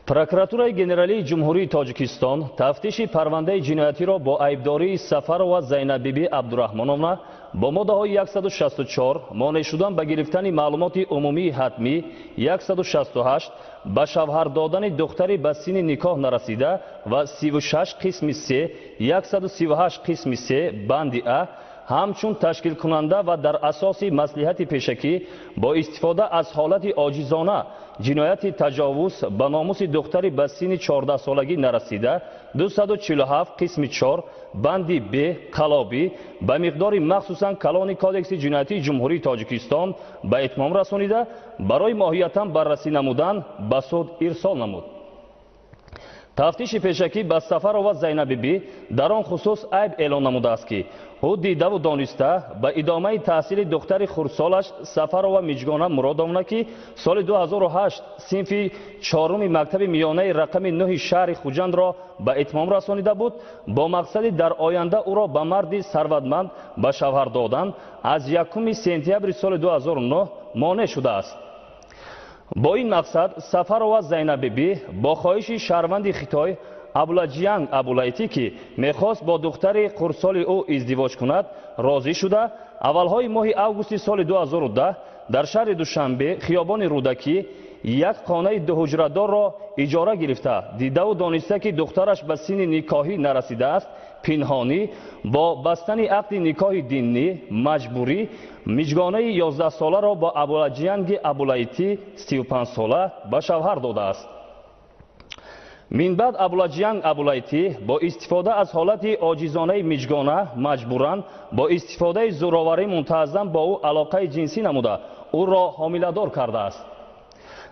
Прокуратураи Генералии Ҷумҳурии Тоҷикистон тафтиши парвандаи ҷиноятиро бо айбдории Сафарова Зайнабиби Абдураҳмоновна бо моддаҳои 164 монеъ шудан ба гирифтани маълумоти умумии ҳатмӣ, 168 ба шавҳар додани духтари ба синни никоҳ нарасида ва 36 қисми 3, 138 қисми 3 банди А ҳамчун ташкилкунанда ва дар асоси маслиҳати пешакӣ бо истифода аз ҳолати оҷизона ҷинояти таҷовуз ба номуси духтари ба синни 14-солагӣ нарасида 247 қисми 4 банди Б қалоби ба миқдори махсусан калони кодекси ҷиноятии Ҷумҳурии Тоҷикистон ба этмом расонида барои моҳиятан баррасӣ намудан ба суд ирсол намуд. тафтиши пешакӣ ба Сафарова Зайнабиби дар он хусус айб эълон намудааст ки ӯ дидаву дониста ба идомаи таҳсили духтари хурдсолаш Сафарова Миҷгона Муродовна ки соли 2008 синфи 4-уми мактаби миёнаи рақами 9 шаҳри Хуҷандро ба этмом расонида буд, бо мақсади дар оянда ӯро ба марди сарватманд ба шавҳар додан аз 1 сентябри соли 2009 монеъ шудааст. бо ин мақсад Сафарова Зайнабиби бо хоҳиши шаҳрванди Хитой Абуладжиянг Абулайти ки мехост бо духтари хурдсоли ӯ издивоҷ кунад, розӣ шуда аввалҳои моҳи августи соли 2010 дар шаҳри Душанбе хиёбони Рудакӣ як хонаи дуҳуҷрадорро иҷора гирифта, дидаву дониста ки духтараш ба синни никоҳӣ нарасидааст, пинҳонӣ бо бастани ақди никоҳи динӣ маҷбурӣ миҷгонаи 11-соларо бо Абуладжиянги Абулайти 35-сола ба шавҳар додааст. минбаъд Абуладжиянг Абулайти бо истифода аз ҳолати оҷизонаи миҷгона маҷбуран бо истифодаи зӯроварӣ мунтазам бо ӯ алоқаи ҷинсӣ намуда ӯро ҳомиладор кардааст.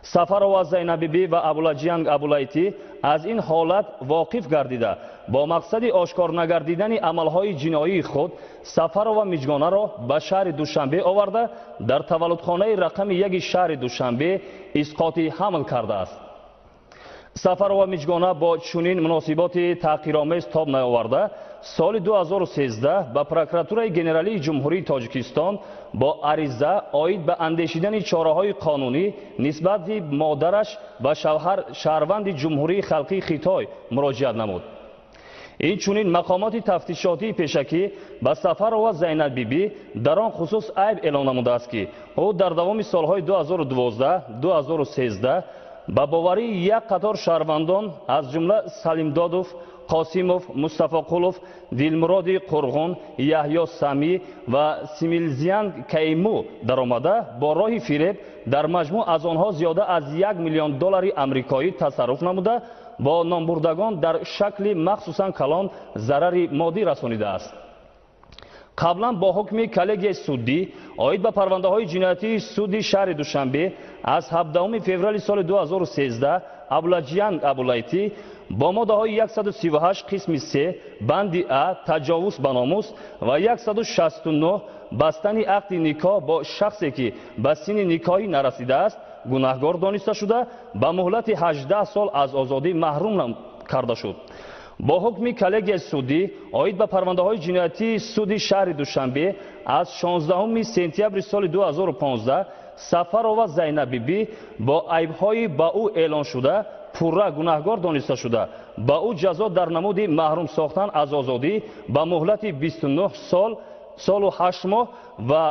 Сафарова Зайнабиби ва Абуладжиянг Абулайти аз ин ҳолат воқиф гардида бо мақсади ошкор нагардидани амалҳои ҷиноии худ Сафарова Миҷгонаро ба шаҳри Душанбе оварда дар таваллудхонаи рақами 1 шаҳри Душанбе исқоти ҳамл кардааст. Сафарова Миҷгона бо чунин муносиботи таҳқиромез тоб наоварда соли 2013 ба Прокуратураи Генералии Ҷумҳурии Тоҷикистон бо ариза оид ба андешидани чораҳои қонунӣ нисбати модараш ва шаҳрванди Ҷумҳурии Халқии Хитой муроҷиат намуд. инчунин мақомоти тафтишотии пешакӣ ба Сафарова Зайнабиби дар он хусус айб эълон намудааст ки ӯ дар давоми солҳои 2012-2013 ба боварии як қатор шаҳрвандон аз ҷумла Салимдодов, Қосимов, Мустафоқулов, Дилмуроди Қурғун, Яҳьё Самӣ ва Симилзиян Кайму даромада бо роҳи фиреб дар маҷмӯъ аз онҳо зиёда аз $1 миллион амрикоӣ тасарруф намуда бо номбурдагон дар шакли махсусан калон зарари моддӣ расонидааст. қаблан бо ҳукми коллегияи суддӣ оид ба парвандаҳои ҷиноятии суди шаҳри Душанбе аз 17 феврали соли 2013 Абуладжиянг Абулайти бо моддаҳои 138 қисми 3 банди А таҷовуз ба номус ва 169 бастани ақди никоҳ бо шахсе ки ба синни никоҳӣ нарасидааст гунаҳгор дониста шуда ба муҳлати 18 сол аз озодӣ маҳрум карда шуд. бо ҳукми коллегияи суддӣ оид ба парвандаҳои ҷиноятии суди шаҳри Душанбе аз 16 сентябри соли 2015 Сафарова Зайнабиби бо айбҳои ба ӯ эълон шуда пурра гунаҳгор дониста шуда ба ӯ ҷазо дар намуди маҳрум сохтан аз озодӣ ба муҳлати 29 солу 8 моҳ ва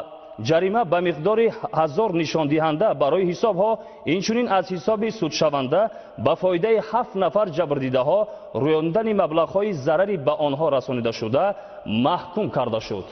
ҷарима ба миқдори 1000 нишондиҳанда барои ҳисобҳо, инчунин аз ҳисоби судшаванда ба фоидаи 7 нафар ҷабрдидаҳо рӯёндани маблағҳои зарари ба онҳо расонида шуда маҳкум карда шуд.